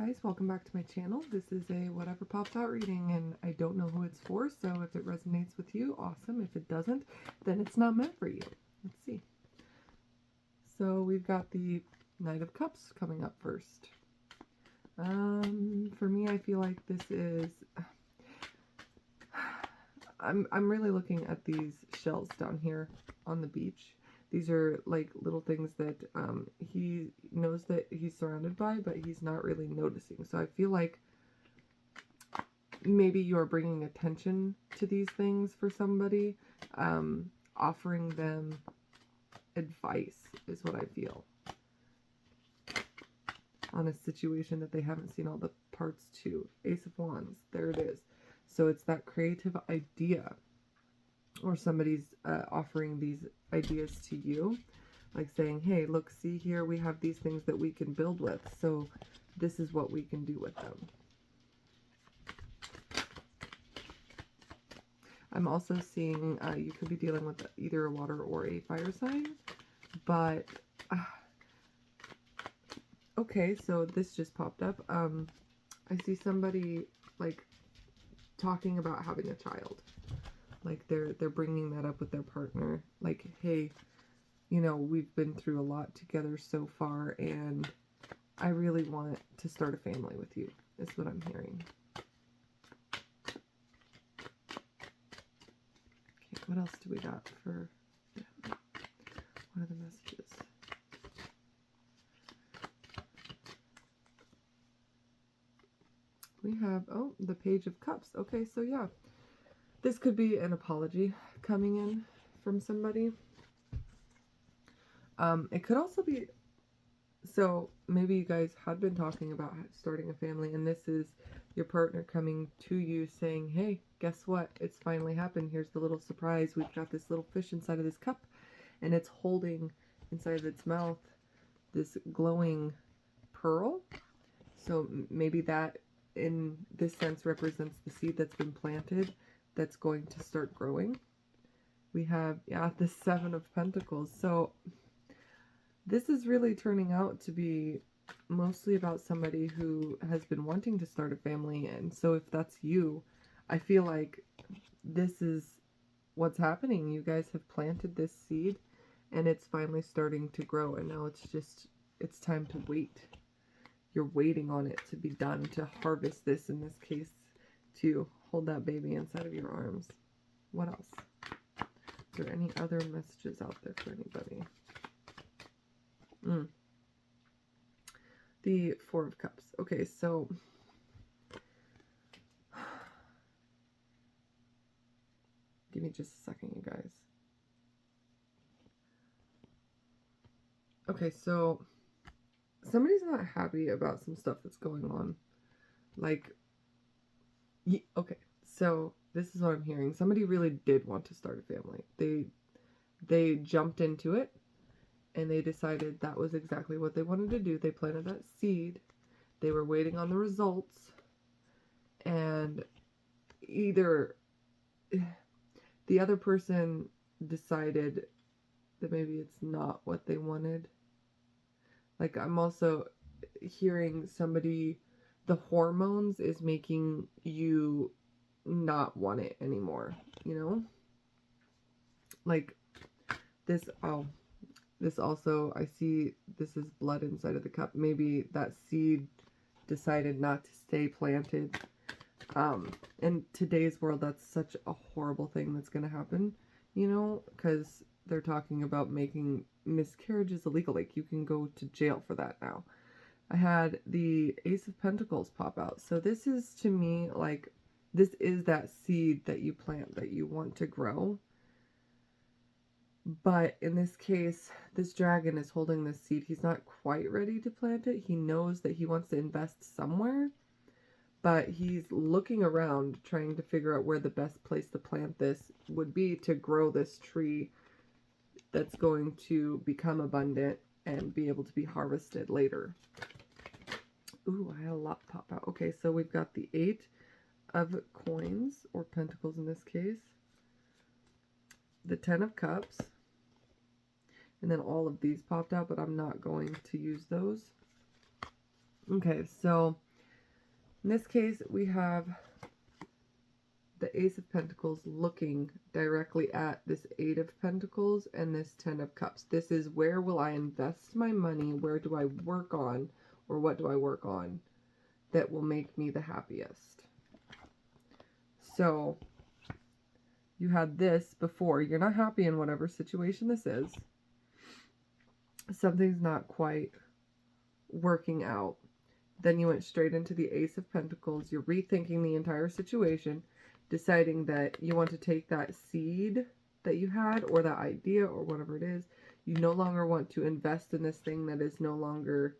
guys, welcome back to my channel. This is a whatever pops out reading, and I don't know who it's for, so if it resonates with you, awesome. If it doesn't, then it's not meant for you. Let's see. So we've got the Knight of Cups coming up first. For me, I feel like this is... I'm really looking at these shells down here on the beach. These are like little things that he knows that he's surrounded by, but he's not really noticing. So I feel like maybe you are bringing attention to these things for somebody, offering them advice is what I feel on a situation that they haven't seen all the parts to. Ace of Wands, there it is. So it's that creative idea, or somebody's offering these ideas to you, like saying, hey, look, see here, we have these things that we can build with, so this is what we can do with them. I'm also seeing you could be dealing with either a water or a fire sign, but okay, so this just popped up. I see somebody like talking about having a child. Like they're bringing that up with their partner. Like, hey, you know, we've been through a lot together so far, and I really want to start a family with you, is what I'm hearing. Okay, what else do we got for them? What are the messages? We have, oh, the Page of Cups. Okay, so yeah. This could be an apology coming in from somebody. It could also be, so maybe you guys had been talking about starting a family, and this is your partner coming to you saying, hey, guess what? It's finally happened. Here's the little surprise. We've got this little fish inside of this cup, and it's holding inside of its mouth this glowing pearl. So maybe that, in this sense, represents the seed that's been planted, that's going to start growing. We have, yeah, the Seven of Pentacles. So this is really turning out to be mostly about somebody who has been wanting to start a family. And so if that's you, I feel like this is what's happening. You guys have planted this seed, and it's finally starting to grow. And now it's time to wait. You're waiting on it to be done, to harvest this, in this case, to hold that baby inside of your arms. What else? Is there any other messages out there for anybody? The Four of Cups. Okay, so give me just a second, you guys. Okay, so somebody's not happy about some stuff that's going on. Like, okay, so this is what I'm hearing. Somebody really did want to start a family. They jumped into it, and they decided that was exactly what they wanted to do. They planted that seed. They were waiting on the results, and either the other person decided that maybe it's not what they wanted. Like, I'm also hearing somebody, the hormones is making you not want it anymore, you know? Like, this, oh, this also, I see this is blood inside of the cup. Maybe that seed decided not to stay planted. In today's world, that's such a horrible thing that's going to happen, you know, because they're talking about making miscarriages illegal. Like, you can go to jail for that now. I had the Ace of Pentacles pop out. So this is, to me, like, this is that seed that you plant, that you want to grow. But in this case, this dragon is holding this seed. He's not quite ready to plant it. He knows that he wants to invest somewhere, but he's looking around trying to figure out where the best place to plant this would be to grow this tree that's going to become abundant and be able to be harvested later. Ooh, I had a lot pop out. Okay, so we've got the Eight of Coins, or Pentacles in this case, the Ten of Cups, and then all of these popped out, but I'm not going to use those. Okay, so In this case, we have the Ace of Pentacles looking directly at this Eight of Pentacles and this Ten of Cups. This is, where will I invest my money? Where do I work on, or what do I work on that will make me the happiest? So you had this before. You're not happy in whatever situation this is. Something's not quite working out. Then you went straight into the Ace of Pentacles. You're rethinking the entire situation, deciding that you want to take that seed that you had, or that idea, or whatever it is. You no longer want to invest in this thing that is no longer,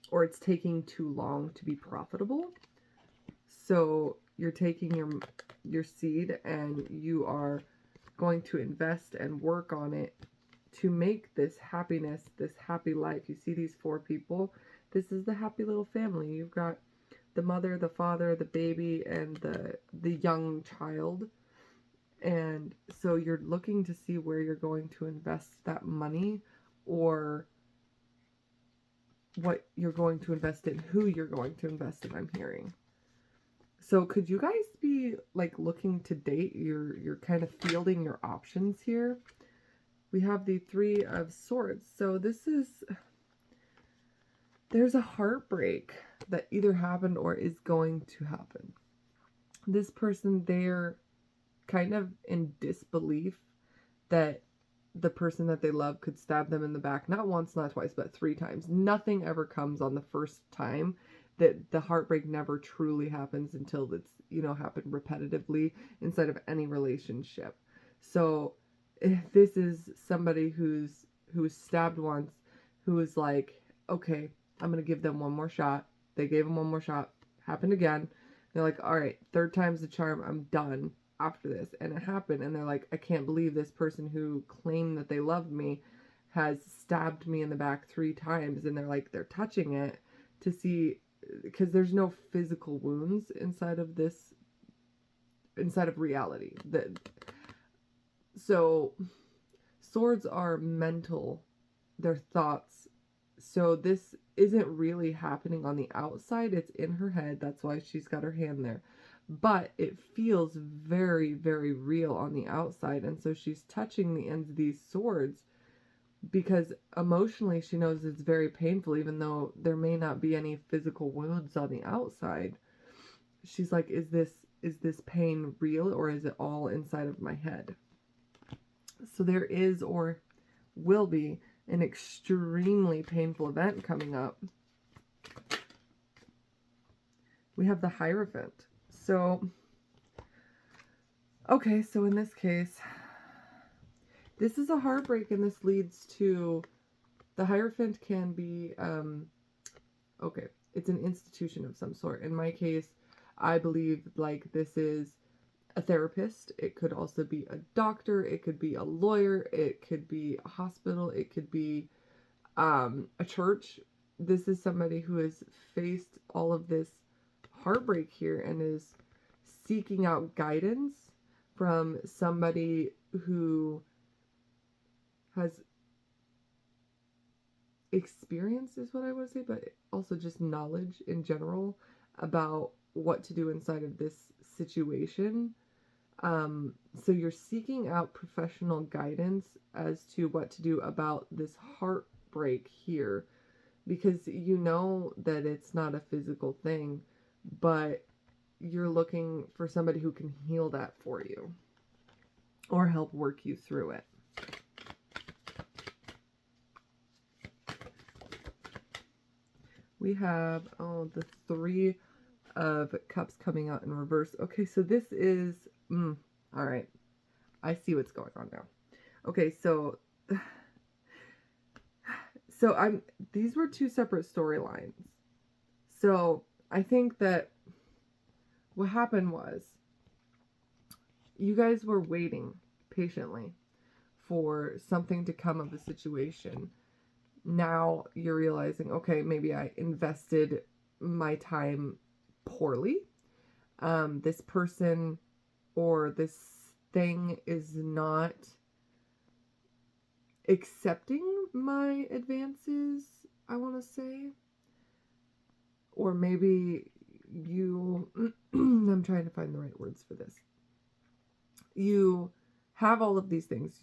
or it's taking too long to be profitable. So you're taking your seed and you are going to invest and work on it to make this happiness, this happy life. You see these four people? This is the happy little family. You've got the mother, the father, the baby, and the young child. And so you're looking to see where you're going to invest that money, or what you're going to invest in, who you're going to invest in, I'm hearing. So could you guys be like looking to date? You're kind of fielding your options here. We have the Three of Swords. So this is, there's a heartbreak that either happened or is going to happen. This person, they're kind of in disbelief that the person that they love could stab them in the back, not once, not twice, but 3 times. Nothing ever comes on the first time. That the heartbreak never truly happens until it's, you know, happened repetitively inside of any relationship. So if this is somebody who's stabbed once, who is like, okay, I'm going to give them one more shot. They gave him one more shot. Happened again. They're like, all right, 3rd time's the charm. I'm done after this. And it happened. And they're like, I can't believe this person who claimed that they loved me has stabbed me in the back 3 times. And they're like, they're touching it to see, because there's no physical wounds inside of this, inside of reality. So swords are mental, they're thoughts. So this isn't really happening on the outside, it's in her head. That's why she's got her hand there. But it feels very, very real on the outside. And so she's touching the ends of these swords because emotionally she knows it's very painful, even though there may not be any physical wounds on the outside. She's like, is this pain real, or is it all inside of my head? So there is, or will be, an extremely painful event coming up. We have the Hierophant. So, okay, so in this case, this is a heartbreak, and this leads to, the Hierophant can be, okay, it's an institution of some sort. In my case, I believe like this is a therapist. It could also be a doctor. It could be a lawyer. It could be a hospital. It could be a church. This is somebody who has faced all of this heartbreak here and is seeking out guidance from somebody who has experience, is what I want to say, but also just knowledge in general about what to do inside of this situation. So you're seeking out professional guidance as to what to do about this heartbreak here, because you know that it's not a physical thing, but you're looking for somebody who can heal that for you or help work you through it. We have, oh, the Three of Cups coming out in reverse. Okay, so this is, all right. I see what's going on now. Okay, so these were 2 separate storylines. So I think that what happened was you guys were waiting patiently for something to come of the situation. Now you're realizing, okay, maybe I invested my time poorly. This person or this thing is not accepting my advances, I want to say. Or maybe I'm trying to find the right words for this. You have all of these things.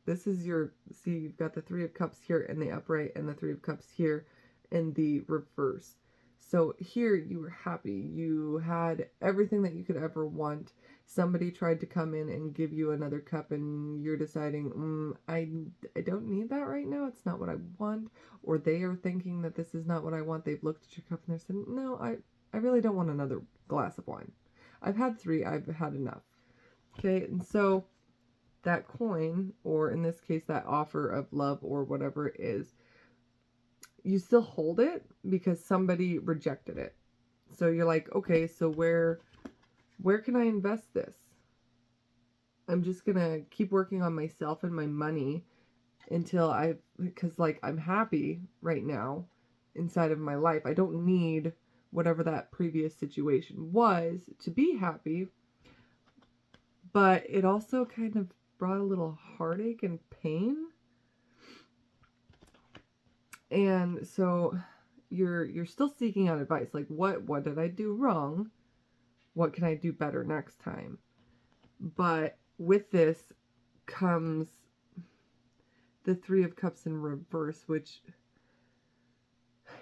This is your, see, you've got the Three of Cups here in the upright and the Three of Cups here in the reverse. So here you were happy. You had everything that you could ever want. Somebody tried to come in and give you another cup and you're deciding, I don't need that right now. It's not what I want. Or they are thinking that this is not what I want. They've looked at your cup and they're saying, no, I really don't want another glass of wine. I've had 3. I've had enough. Okay, and so that coin, or in this case, that offer of love or whatever it is, you still hold it because somebody rejected it. So you're like, okay, so where can I invest this? I'm just gonna keep working on myself and my money until because like I'm happy right now inside of my life. I don't need whatever that previous situation was to be happy, but it also kind of brought a little heartache and pain. And so you're still seeking out advice, like what did I do wrong? What can I do better next time? But with this comes the Three of Cups in reverse, which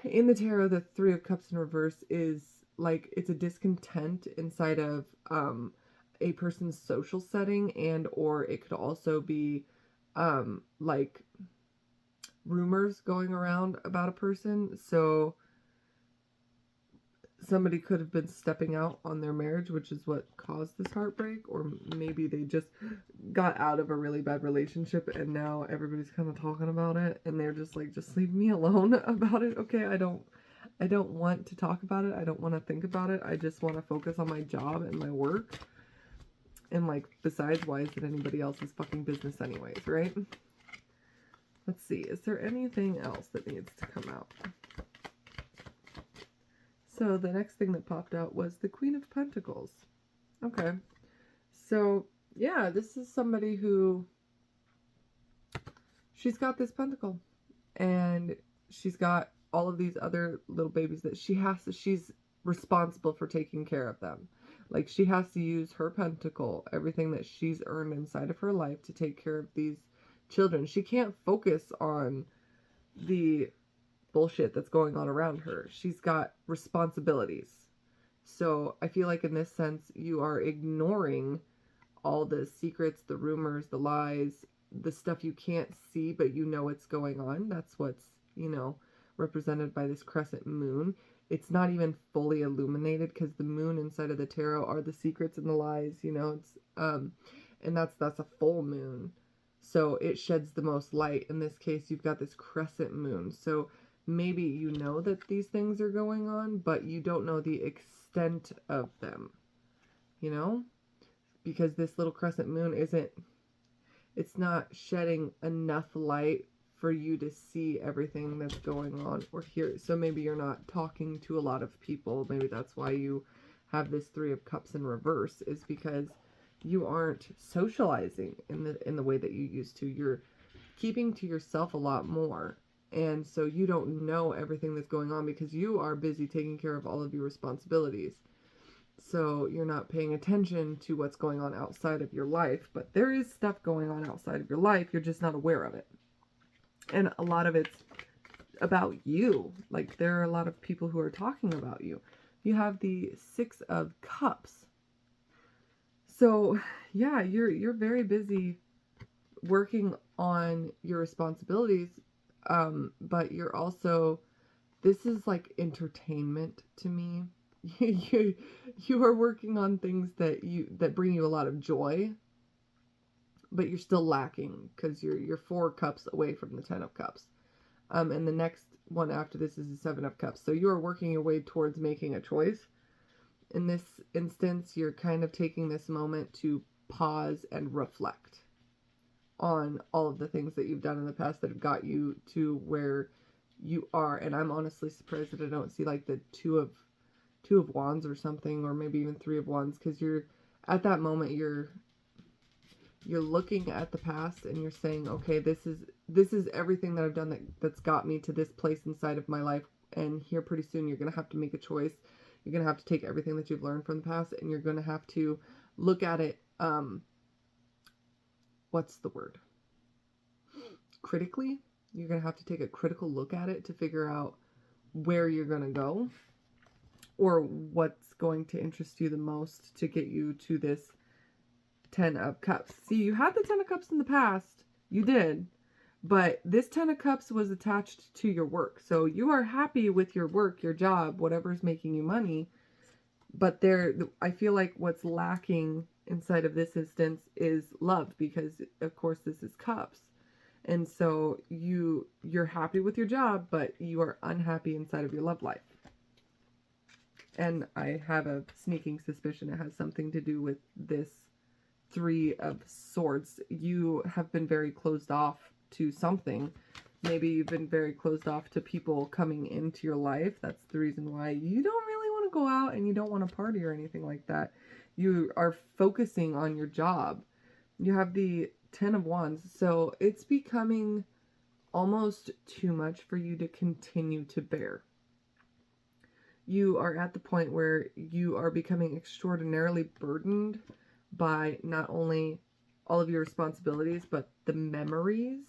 in the tarot, the Three of Cups in reverse is like it's a discontent inside of a person's social setting, and or it could also be like rumors going around about a person. So somebody could have been stepping out on their marriage, which is what caused this heartbreak, or maybe they just got out of a really bad relationship and now everybody's kind of talking about it and they're just like, just leave me alone about it. Okay, I don't want to talk about it. I don't want to think about it. I just want to focus on my job and my work. And like, besides, why is it anybody else's fucking business anyways, right? Let's see, is there anything else that needs to come out? So the next thing that popped out was the Queen of Pentacles. Okay. So, yeah, this is somebody who, she's got this pentacle. And she's got all of these other little babies that she's responsible for taking care of them. Like, she has to use her pentacle, everything that she's earned inside of her life, to take care of these children. She can't focus on the bullshit that's going on around her. She's got responsibilities. So I feel like in this sense, you are ignoring all the secrets, the rumors, the lies, the stuff you can't see, but you know it's going on. That's what's, represented by this crescent moon. It's not even fully illuminated because the moon inside of the tarot are the secrets and the lies, it's, and that's a full moon. So it sheds the most light. In this case, you've got this crescent moon. So maybe you know that these things are going on, but you don't know the extent of them, because this little crescent moon it's not shedding enough light for you to see everything that's going on or hear. So maybe you're not talking to a lot of people. Maybe that's why you have this Three of Cups in reverse, is because you aren't socializing in the way that you used to. You're keeping to yourself a lot more. And so you don't know everything that's going on because you are busy taking care of all of your responsibilities. So you're not paying attention to what's going on outside of your life, but there is stuff going on outside of your life. You're just not aware of it. And a lot of it's about you. Like, there are a lot of people who are talking about you. You have the Six of Cups. So yeah, you're very busy working on your responsibilities, but you're also, this is like entertainment to me. You are working on things that bring you a lot of joy, but you're still lacking because you're 4 cups away from the 10 of Cups. And the next one after this is the 7 of Cups. So you are working your way towards making a choice. In this instance, you're kind of taking this moment to pause and reflect on all of the things that you've done in the past that have got you to where you are. And I'm honestly surprised that I don't see like the two of Wands or something, or maybe even 3 of Wands, because you're at that moment, you're looking at the past and you're saying, okay, this is everything that I've done that's got me to this place inside of my life, and here pretty soon you're gonna have to make a choice You're going to have to take everything that you've learned from the past, and you're going to have to look at it, what's the word? Critically. You're going to have to take a critical look at it to figure out where you're going to go, or what's going to interest you the most to get you to this 10 of Cups. See, you had the 10 of Cups in the past. You did. But this 10 of Cups was attached to your work. So you are happy with your work, your job, whatever's making you money. But I feel like what's lacking inside of this instance is love, because of course this is Cups. And so you're happy with your job, but you are unhappy inside of your love life. And I have a sneaking suspicion it has something to do with this 3 of Swords. You have been very closed off to something. Maybe you've been very closed off to people coming into your life. That's the reason why you don't really want to go out and you don't want to party or anything like that. You are focusing on your job. You have the 10 of Wands. So it's becoming almost too much for you to continue to bear. You are at the point where you are becoming extraordinarily burdened by not only all of your responsibilities, but the memories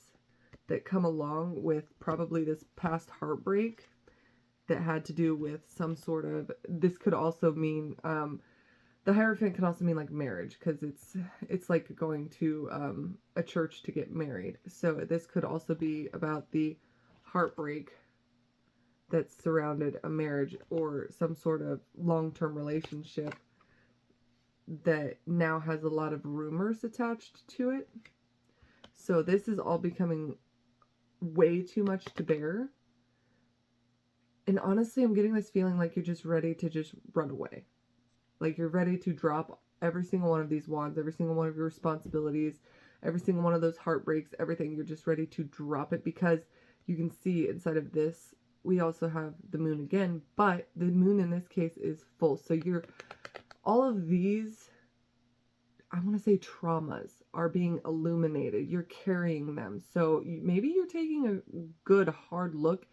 that come along with probably this past heartbreak that had to do with some sort of, this could also mean, the Hierophant can also mean like marriage, because it's like going to a church to get married. So this could also be about the heartbreak that surrounded a marriage or some sort of long-term relationship that now has a lot of rumors attached to it. So this is all becoming way too much to bear. And honestly, I'm getting this feeling like you're just ready to just run away. Like you're ready to drop every single one of these wands, every single one of your responsibilities, every single one of those heartbreaks, everything. You're just ready to drop it, because you can see inside of this, we also have the moon again, but the moon in this case is full. So all of these, I want to say traumas, are being illuminated. You're carrying them. So maybe you're taking a good hard look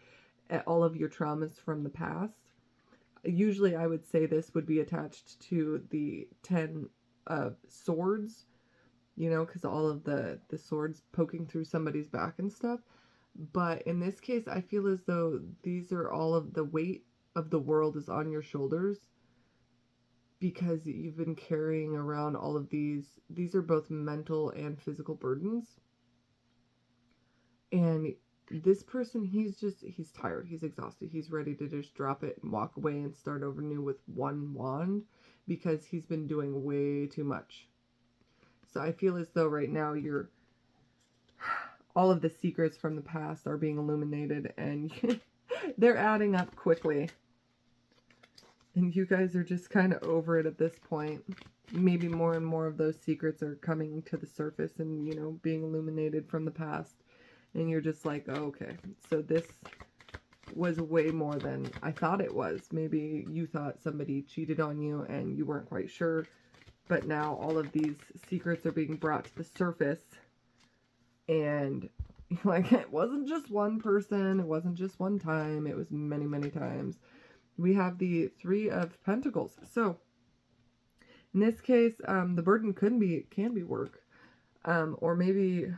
at all of your traumas from the past. Usually I would say this would be attached to the 10 of Swords, because all of the swords poking through somebody's back and stuff. But in this case, I feel as though these are all of the weight of the world is on your shoulders, because you've been carrying around all of these. These are both mental and physical burdens. And this person, he's tired. He's exhausted. He's ready to just drop it and walk away and start over new with one wand, because he's been doing way too much. So I feel as though right now all of the secrets from the past are being illuminated, and they're adding up quickly. And you guys are just kind of over it at this point. Maybe more and more of those secrets are coming to the surface and, being illuminated from the past. And you're just like, oh, okay, so this was way more than I thought it was. Maybe you thought somebody cheated on you and you weren't quite sure. But now all of these secrets are being brought to the surface. And like, it wasn't just one person, it wasn't just one time, it was many, many times. We have the 3 of Pentacles. So in this case, the burden can be work. Or maybe,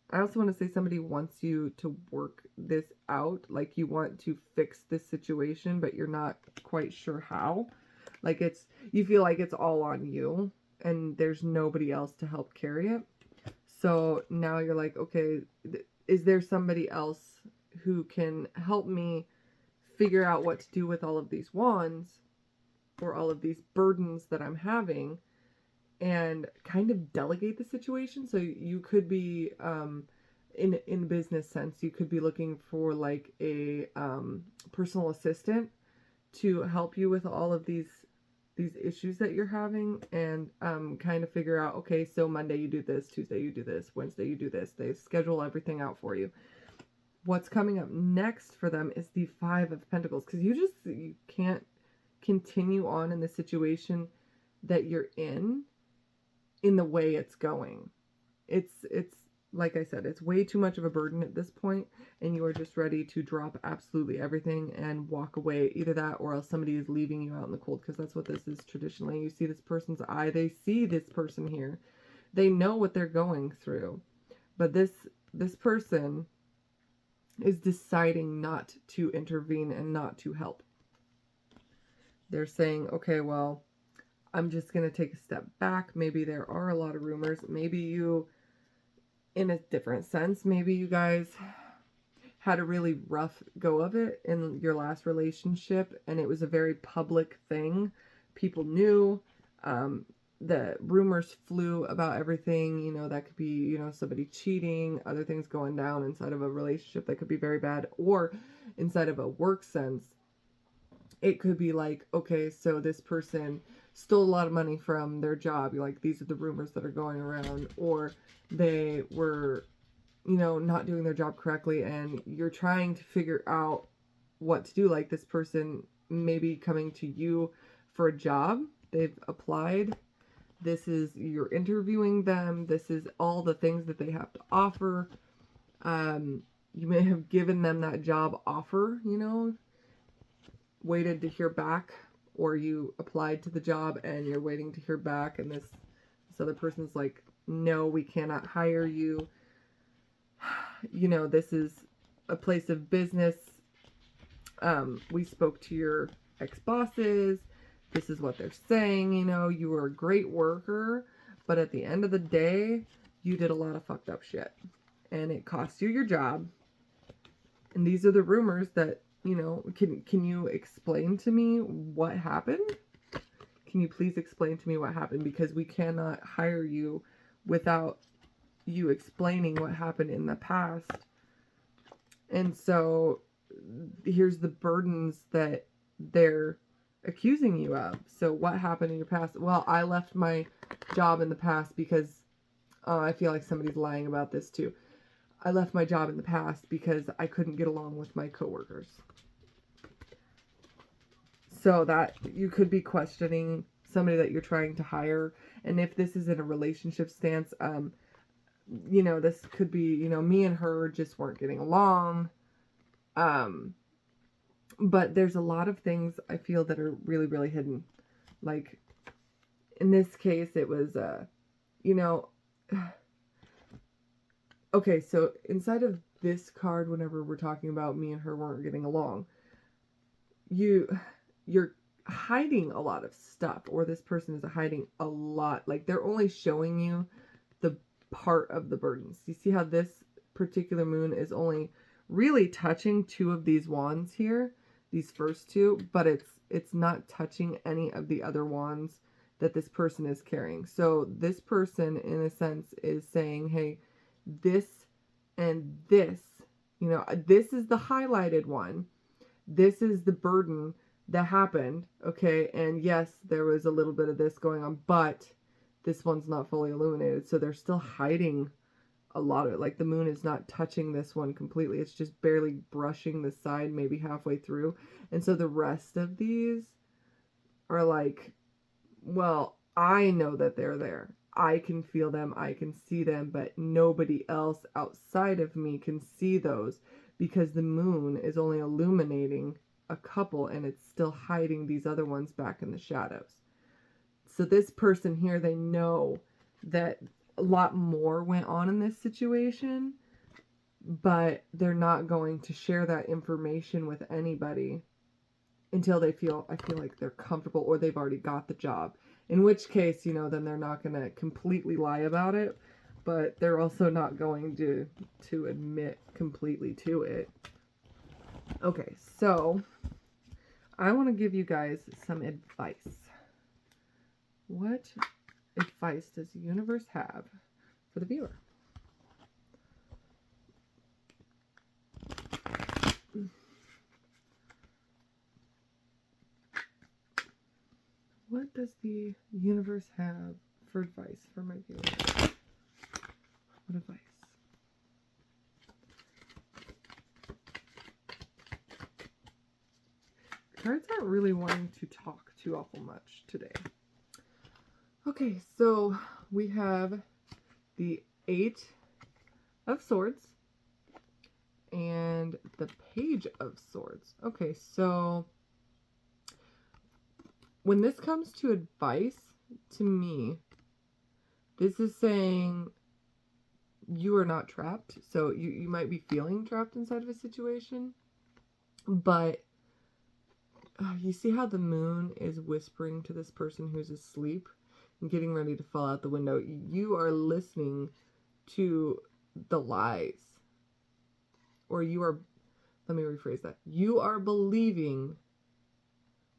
I also want to say somebody wants you to work this out. Like you want to fix this situation, but you're not quite sure how. Like you feel like it's all on you and there's nobody else to help carry it. So now you're like, okay, is there somebody else who can help me figure out what to do with all of these wands or all of these burdens that I'm having, and kind of delegate the situation? So you could be, in business sense, you could be looking for like a personal assistant to help you with all of these issues that you're having, and kind of figure out, okay, so Monday you do this, Tuesday you do this, Wednesday you do this. They schedule everything out for you. What's coming up next for them is the 5 of Pentacles, because you can't continue on in the situation that you're in the way it's going. It's like I said, it's way too much of a burden at this point, and you are just ready to drop absolutely everything and walk away. Either that, or else somebody is leaving you out in the cold, because that's what this is traditionally. You see this person's eye, they see this person here, they know what they're going through, but this person is deciding not to intervene and not to help. They're saying, okay, well, I'm just going to take a step back. Maybe there are a lot of rumors. Maybe you, in a different sense, maybe you guys had a really rough go of it in your last relationship, and it was a very public thing. People knew. The rumors flew about everything. You know, that could be, you know, somebody cheating, other things going down inside of a relationship that could be very bad, or inside of a work sense. It could be like, okay, so this person stole a lot of money from their job. You're like, these are the rumors that are going around. Or they were, you know, not doing their job correctly, and you're trying to figure out what to do. Like, this person maybe coming to you for a job. They've applied. This is, you're interviewing them. This is all the things that they have to offer. You may have given them that job offer, you know, waited to hear back, or you applied to the job and you're waiting to hear back, and this other person's like, no, we cannot hire you. You know, this is a place of business. We spoke to your ex-bosses. This is what they're saying. You know, you were a great worker, but at the end of the day, you did a lot of fucked up shit, and it cost you your job. And these are the rumors that, you know, can you explain to me what happened? Can you please explain to me what happened? Because we cannot hire you without you explaining what happened in the past. And so here's the burdens that they're accusing you of. So what happened in your past? Well, I left my job in the past because I feel like somebody's lying about this too. I left my job in the past because I couldn't get along with my coworkers. So that you could be questioning somebody that you're trying to hire. And if this is in a relationship stance, you know, this could be, you know, me and her just weren't getting along. But there's a lot of things I feel that are really, really hidden. Like, in this case, it was, you know, okay, so inside of this card, whenever we're talking about me and her weren't getting along, you're hiding a lot of stuff, or this person is hiding a lot. Like, they're only showing you the part of the burdens. You see how this particular moon is only really touching two of these wands here, these first two, but it's not touching any of the other wands that this person is carrying. So this person, in a sense, is saying, hey, this and this, you know, this is the highlighted one. This is the burden that happened, okay? And yes, there was a little bit of this going on, but this one's not fully illuminated, so they're still hiding a lot of it. Like, the moon is not touching this one completely. It's just barely brushing the side, maybe halfway through. And so the rest of these are like, well, I know that they're there. I can feel them. I can see them, but nobody else outside of me can see those, because the moon is only illuminating a couple and it's still hiding these other ones back in the shadows. So this person here, they know that a lot more went on in this situation, but they're not going to share that information with anybody until I feel like they're comfortable, or they've already got the job. In which case, you know, then they're not going to completely lie about it, but they're also not going to admit completely to it. Okay, so I want to give you guys some advice. What advice does the universe have for the viewer? What does the universe have for advice for my viewers? What advice? Cards aren't really wanting to talk too awful much today. Okay, so we have the 8 of Swords and the Page of Swords. Okay, so when this comes to advice, to me, this is saying you are not trapped. So you might be feeling trapped inside of a situation, but you see how the moon is whispering to this person who's asleep and getting ready to fall out the window. You are listening to the lies. Or let me rephrase that. You are believing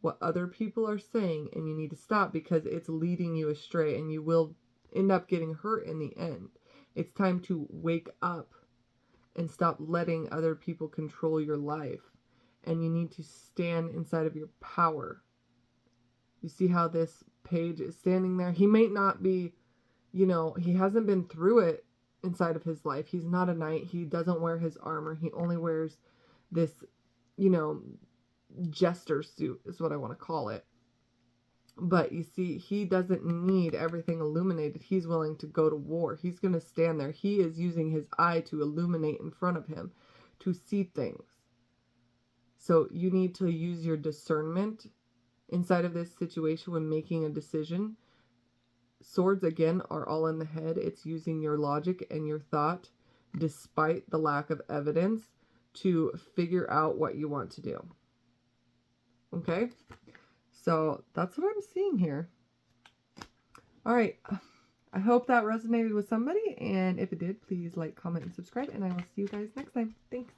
what other people are saying, and you need to stop because it's leading you astray and you will end up getting hurt in the end. It's time to wake up and stop letting other people control your life. And you need to stand inside of your power. You see how this page is standing there? He may not be, he hasn't been through it inside of his life. He's not a knight. He doesn't wear his armor. He only wears this, jester suit is what I want to call it. But you see, he doesn't need everything illuminated. He's willing to go to war. He's going to stand there. He is using his eye to illuminate in front of him, to see things. So you need to use your discernment inside of this situation when making a decision. Swords, again, are all in the head. It's using your logic and your thought, despite the lack of evidence, to figure out what you want to do. Okay? So that's what I'm seeing here. All right. I hope that resonated with somebody. And if it did, please like, comment, and subscribe. And I will see you guys next time. Thanks.